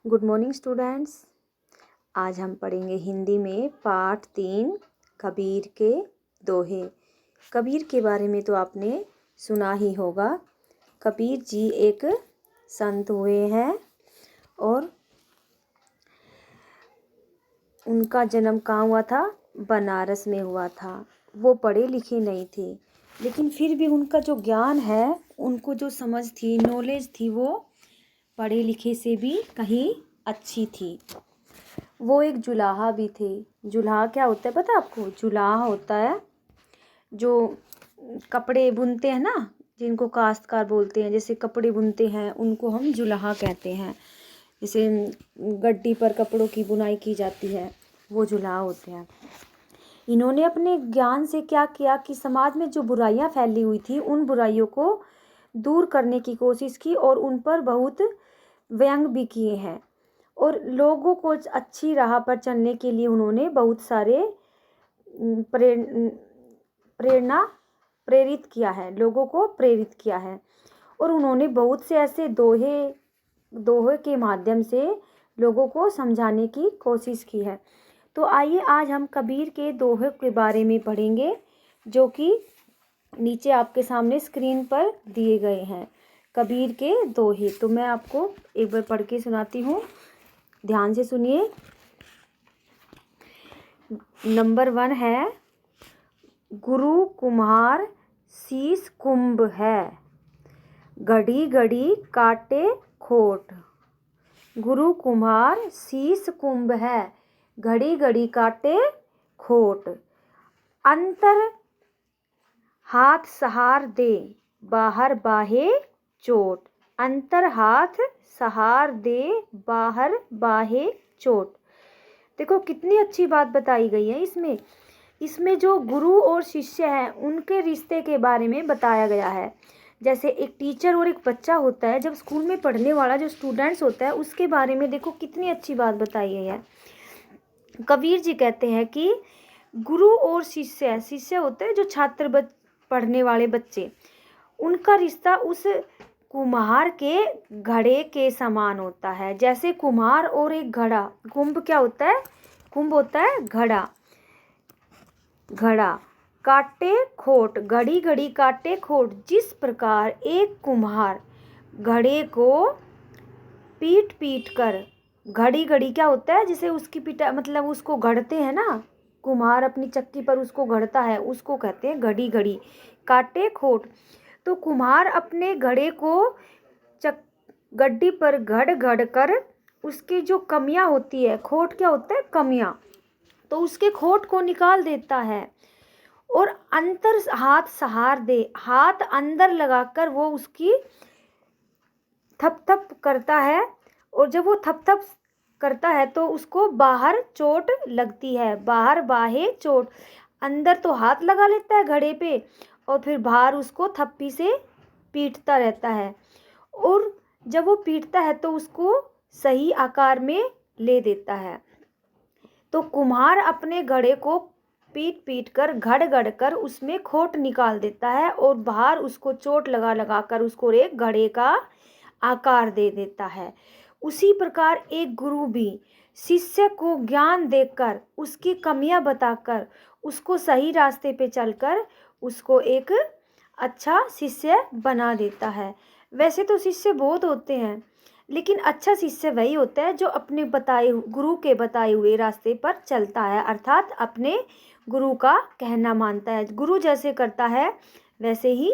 Good morning students. आज हम पढ़ेंगे हिंदी में पाठ 3 कबीर के दोहे। कबीर के बारे में तो आपने सुना ही होगा। कबीर जी एक संत हुए हैं और उनका जन्म कहाँ हुआ था? बनारस में हुआ था। वो पढ़े लिखे नहीं थे, लेकिन फिर भी उनका जो ज्ञान है, उनको जो समझ थी, नॉलेज थी, वो पढ़े लिखे से भी कहीं अच्छी थी। वो एक जुलाहा भी थे। जुलाहा क्या होता है पता है आपको? जुलाहा होता है जो कपड़े बुनते हैं ना, जिनको काश्तकार बोलते हैं, जैसे कपड़े बुनते हैं उनको हम जुलाहा कहते हैं। जैसे गड्डी पर कपड़ों की बुनाई की जाती है, वो जुलाहा होते हैं। इन्होंने अपने ज्ञान से क्या किया कि समाज में जो बुराइयां फैली हुई थी, उन बुराइयों को दूर करने की कोशिश की और उन पर बहुत व्यंग भी किए हैं। और लोगों को अच्छी राह पर चलने के लिए उन्होंने बहुत सारे प्रेरित किया है, लोगों को प्रेरित किया है। और उन्होंने बहुत से ऐसे दोहे के माध्यम से लोगों को समझाने की कोशिश की है। तो आइए आज हम कबीर के दोहे के बारे में पढ़ेंगे, जो कि नीचे आपके सामने स्क्रीन पर दिए गए हैं। कबीर के दोहे तो मैं आपको एक बार पढ़ के सुनाती हूँ, ध्यान से सुनिए। नंबर 1 है, गुरु कुम्हार शीश कुंभ है, घड़ी घड़ी काटे खोट। गुरु कुम्हार शीश कुंभ है, घड़ी घड़ी काटे खोट। अंतर हाथ सहार दे, बाहर बाहे चोट। अंतर हाथ सहार दे, बाहर बाहे चोट। देखो कितनी अच्छी बात बताई गई है इसमें जो गुरु और शिष्य हैं, उनके रिश्ते के बारे में बताया गया है। जैसे एक टीचर और एक बच्चा होता है, जब स्कूल में पढ़ने वाला जो स्टूडेंट्स होता है, उसके बारे में देखो कितनी अच्छी बात बताई गई है। कबीर जी कहते हैं कि गुरु और शिष्य होते हैं जो छात्र पढ़ने वाले बच्चे, उनका रिश्ता उस कुम्हार के घड़े के समान होता है। जैसे कुम्हार और एक घड़ा, कुंभ क्या होता है? कुंभ होता है घड़ा। काटे खोट, घड़ी घड़ी काटे खोट। जिस प्रकार एक कुम्हार घड़े को पीट पीट कर, घड़ी घड़ी क्या होता है? जिसे उसकी पिटा मतलब उसको घड़ते हैं ना, कुम्हार अपनी चक्की पर उसको घड़ता है, उसको कहते हैं घड़ी घड़ी काटे खोट। तो कुम्हार अपने घड़े को गड्डी पर घड़ घड़ कर उसकी जो कमियां होती है, खोट क्या होता है? कमियां, तो उसके खोट को निकाल देता है। और अंतर हाथ सहार दे, हाथ अंदर लगाकर वो उसकी थप थप करता है। और जब वो थप थप करता है तो उसको बाहर चोट लगती है, बाहर बाहे चोट। अंदर तो हाथ लगा लेता है घड़े पे, और फिर बाहर उसको थप्पी से पीटता रहता है। और जब वो पीटता है तो उसको सही आकार में ले देता है। तो कुम्हार अपने घड़े को पीट पीट कर, घड़ घड़ कर उसमें खोट निकाल देता है, और बाहर उसको चोट लगा लगा कर उसको एक घड़े का आकार दे देता है। उसी प्रकार एक गुरु भी शिष्य को ज्ञान देकर, उसकी कमियां बताकर, उसको सही रास्ते पे चलकर उसको एक अच्छा शिष्य बना देता है। वैसे तो शिष्य बहुत होते हैं, लेकिन अच्छा शिष्य वही होता है जो अपने गुरु के बताए हुए रास्ते पर चलता है, अर्थात अपने गुरु का कहना मानता है। गुरु जैसे करता है वैसे ही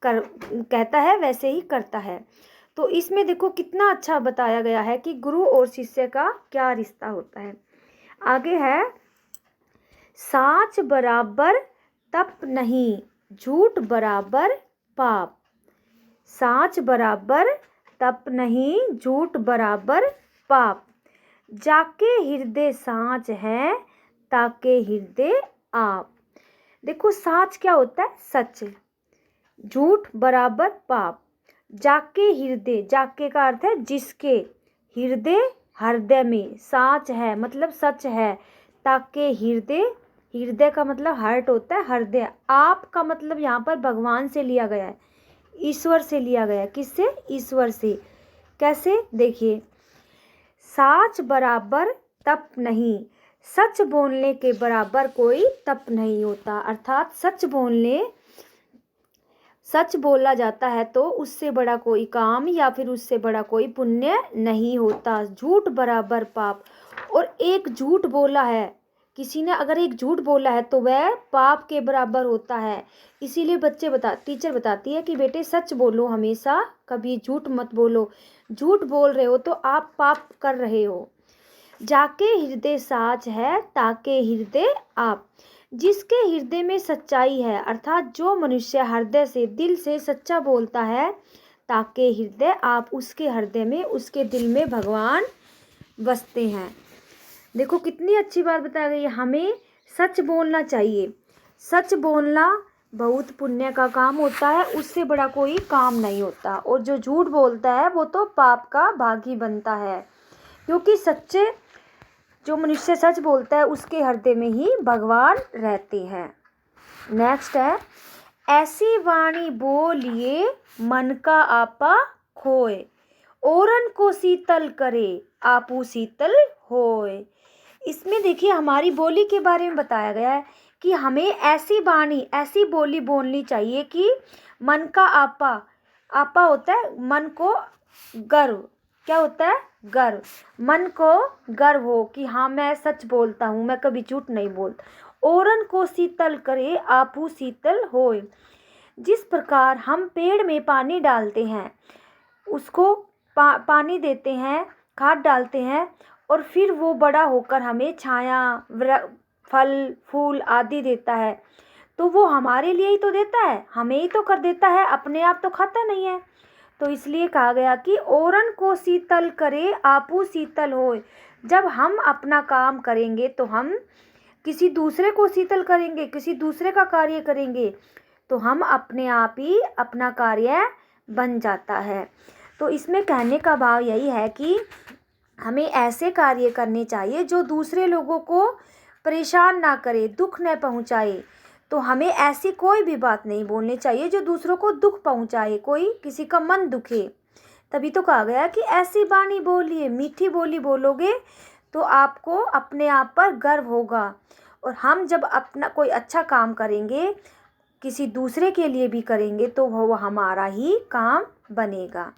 कहता है, वैसे ही करता है। तो इसमें देखो कितना अच्छा बताया गया है कि गुरु और शिष्य का क्या रिश्ता होता है। आगे है, साच बराबर तप नहीं, झूठ बराबर पाप। साच बराबर तप नहीं, झूठ बराबर पाप। जाके हृदय साच है, ताके हृदय आप। देखो साच क्या होता है? सच। झूठ बराबर पाप। जाके हृदय, जाके का अर्थ है जिसके, हृदय हृदय में, साच है मतलब सच है। ताके हृदय, हृदय का मतलब हार्ट होता है, हृदय। आप का मतलब यहाँ पर भगवान से लिया गया है, ईश्वर से लिया गया है। किससे? ईश्वर से। कैसे? देखिए, साच बराबर तप नहीं, सच बोलने के बराबर कोई तप नहीं होता। अर्थात सच बोला जाता है तो उससे बड़ा कोई काम या फिर उससे बड़ा कोई पुण्य नहीं होता। झूठ बराबर पाप, और एक झूठ बोला है, किसी ने अगर एक झूठ बोला है तो वह पाप के बराबर होता है। इसीलिए टीचर बताती है कि बेटे सच बोलो, हमेशा कभी झूठ मत बोलो। झूठ बोल रहे हो तो आप पाप कर रहे हो। जाके हृदय साच है ताके हृदय आप, जिसके हृदय में सच्चाई है, अर्थात जो मनुष्य हृदय से दिल से सच्चा बोलता है, ताके हृदय आप, उसके हृदय में उसके दिल में भगवान बसते हैं। देखो कितनी अच्छी बात बताई गई है। हमें सच बोलना चाहिए। सच बोलना बहुत पुण्य का काम होता है, उससे बड़ा कोई काम नहीं होता। और जो झूठ बोलता है वो तो पाप का भागी बनता है, क्योंकि जो मनुष्य सच बोलता है उसके हृदय में ही भगवान रहते हैं। नेक्स्ट है, ऐसी वाणी बोलिए मन का आपा खोए, औरन को शीतल करे आपू शीतल होए। इसमें देखिए हमारी बोली के बारे में बताया गया है कि हमें ऐसी वाणी, ऐसी बोली बोलनी चाहिए कि मन का आपा होता है मन को गर्व, क्या होता है, गर्व, मन को गर्व हो कि हाँ मैं सच बोलता हूँ, मैं कभी झूठ नहीं बोलता। औरन को शीतल करे आपू शीतल होए। जिस प्रकार हम पेड़ में पानी डालते हैं, उसको पानी देते हैं, खाद डालते हैं, और फिर वो बड़ा होकर हमें छाया, फल फूल आदि देता है, तो वो हमारे लिए ही तो देता है, हमें ही तो कर देता है, अपने आप तो खाता नहीं है। तो इसलिए कहा गया कि औरन को शीतल करे आपू शीतल होए। जब हम अपना काम करेंगे तो हम किसी दूसरे को शीतल करेंगे, किसी दूसरे का कार्य करेंगे, तो हम अपने आप ही अपना कार्य बन जाता है। तो इसमें कहने का भाव यही है कि हमें ऐसे कार्य करने चाहिए जो दूसरे लोगों को परेशान ना करे, दुख न पहुँचाए। तो हमें ऐसी कोई भी बात नहीं बोलनी चाहिए जो दूसरों को दुख पहुँचाए, कोई किसी का मन दुखे। तभी तो कहा गया कि ऐसी वाणी बोलिए, मीठी बोली बोलोगे तो आपको अपने आप पर गर्व होगा। और हम जब अपना कोई अच्छा काम करेंगे, किसी दूसरे के लिए भी करेंगे, तो वो हमारा ही काम बनेगा।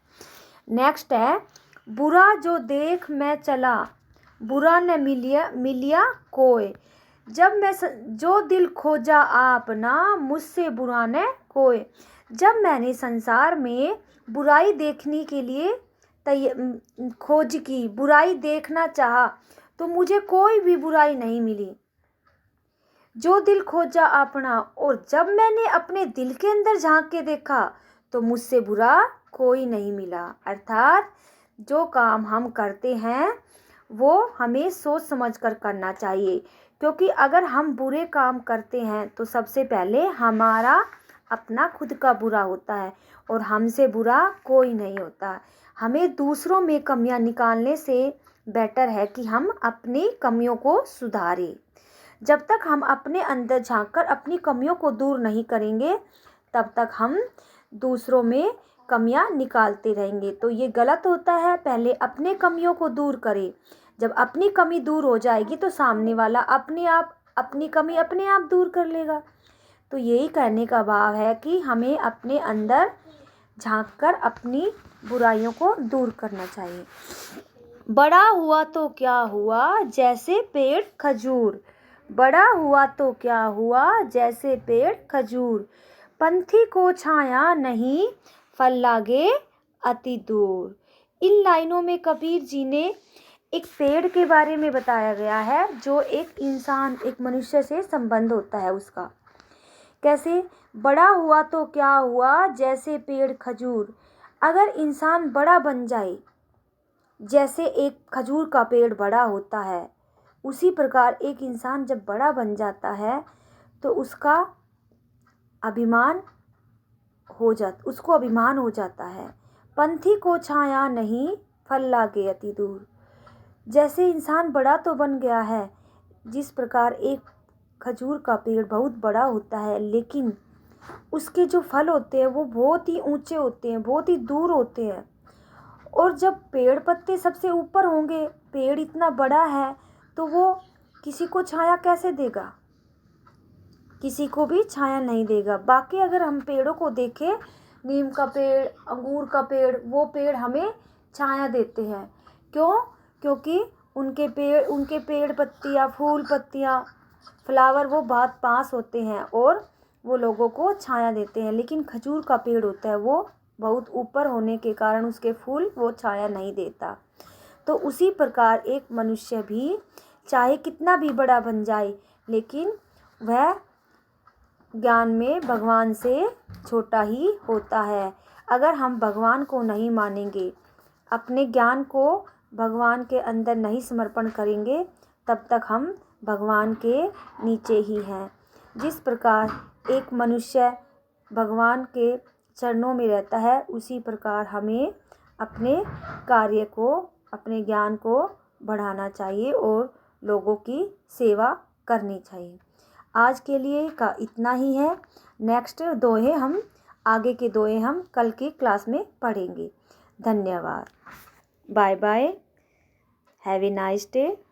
नेक्स्ट है, बुरा जो देख मैं चला बुरा न मिलिया कोय। जो दिल खोजा आपना मुझसे बुरा न कोय। जब मैंने संसार में बुराई देखने के लिए खोज की, बुराई देखना चाहा, तो मुझे कोई भी बुराई नहीं मिली। जो दिल खोजा अपना, और जब मैंने अपने दिल के अंदर झांक के देखा तो मुझसे बुरा कोई नहीं मिला। अर्थात जो काम हम करते हैं वो हमें सोच समझ कर करना चाहिए, क्योंकि अगर हम बुरे काम करते हैं तो सबसे पहले हमारा अपना खुद का बुरा होता है, और हमसे बुरा कोई नहीं होता। हमें दूसरों में कमियां निकालने से बेटर है कि हम अपनी कमियों को सुधारें। जब तक हम अपने अंदर झांककर अपनी कमियों को दूर नहीं करेंगे, तब तक हम दूसरों में कमियां निकालते रहेंगे। तो ये गलत होता है। पहले अपने कमियों को दूर करें। जब अपनी कमी दूर हो जाएगी तो सामने वाला अपने आप अपनी कमी अपने आप दूर कर लेगा। तो यही कहने का भाव है कि हमें अपने अंदर झांककर अपनी बुराइयों को दूर करना चाहिए। बड़ा हुआ तो क्या हुआ जैसे पेड़ खजूर, बड़ा हुआ तो क्या हुआ जैसे पेड़ खजूर। पंथी को छाया नहीं फल लागे अति दूर। इन लाइनों में कबीर जी ने एक पेड़ के बारे में बताया गया है, जो एक इंसान, एक मनुष्य से संबंध होता है उसका। कैसे? बड़ा हुआ तो क्या हुआ जैसे पेड़ खजूर। अगर इंसान बड़ा बन जाए, जैसे एक खजूर का पेड़ बड़ा होता है, उसी प्रकार एक इंसान जब बड़ा बन जाता है तो उसको अभिमान हो जाता है। पंथी को छाया नहीं फल लागे अति दूर। जैसे इंसान बड़ा तो बन गया है, जिस प्रकार एक खजूर का पेड़ बहुत बड़ा होता है, लेकिन उसके जो फल होते हैं वो बहुत ही ऊंचे होते हैं, बहुत ही दूर होते हैं, और जब पेड़ पत्ते सबसे ऊपर होंगे, पेड़ इतना बड़ा है तो वो किसी को छाया कैसे देगा? किसी को भी छाया नहीं देगा। बाकी अगर हम पेड़ों को देखें, नीम का पेड़, अंगूर का पेड़, वो पेड़ हमें छाया देते हैं। क्यों? क्योंकि उनके पेड़ पत्तियाँ, फूल पत्तियाँ, फ्लावर वो बहुत पास होते हैं और वो लोगों को छाया देते हैं। लेकिन खजूर का पेड़ होता है, वो बहुत ऊपर होने के कारण उसके फूल वो छाया नहीं देता। तो उसी प्रकार एक मनुष्य भी चाहे कितना भी बड़ा बन जाए, लेकिन वह ज्ञान में भगवान से छोटा ही होता है। अगर हम भगवान को नहीं मानेंगे, अपने ज्ञान को भगवान के अंदर नहीं समर्पण करेंगे, तब तक हम भगवान के नीचे ही हैं। जिस प्रकार एक मनुष्य भगवान के चरणों में रहता है, उसी प्रकार हमें अपने कार्य को, अपने ज्ञान को बढ़ाना चाहिए और लोगों की सेवा करनी चाहिए। आज के लिए का इतना ही है। नेक्स्ट दोहे हम आगे के दोहे हम कल की क्लास में पढ़ेंगे। धन्यवाद। Bye bye. Have a nice day.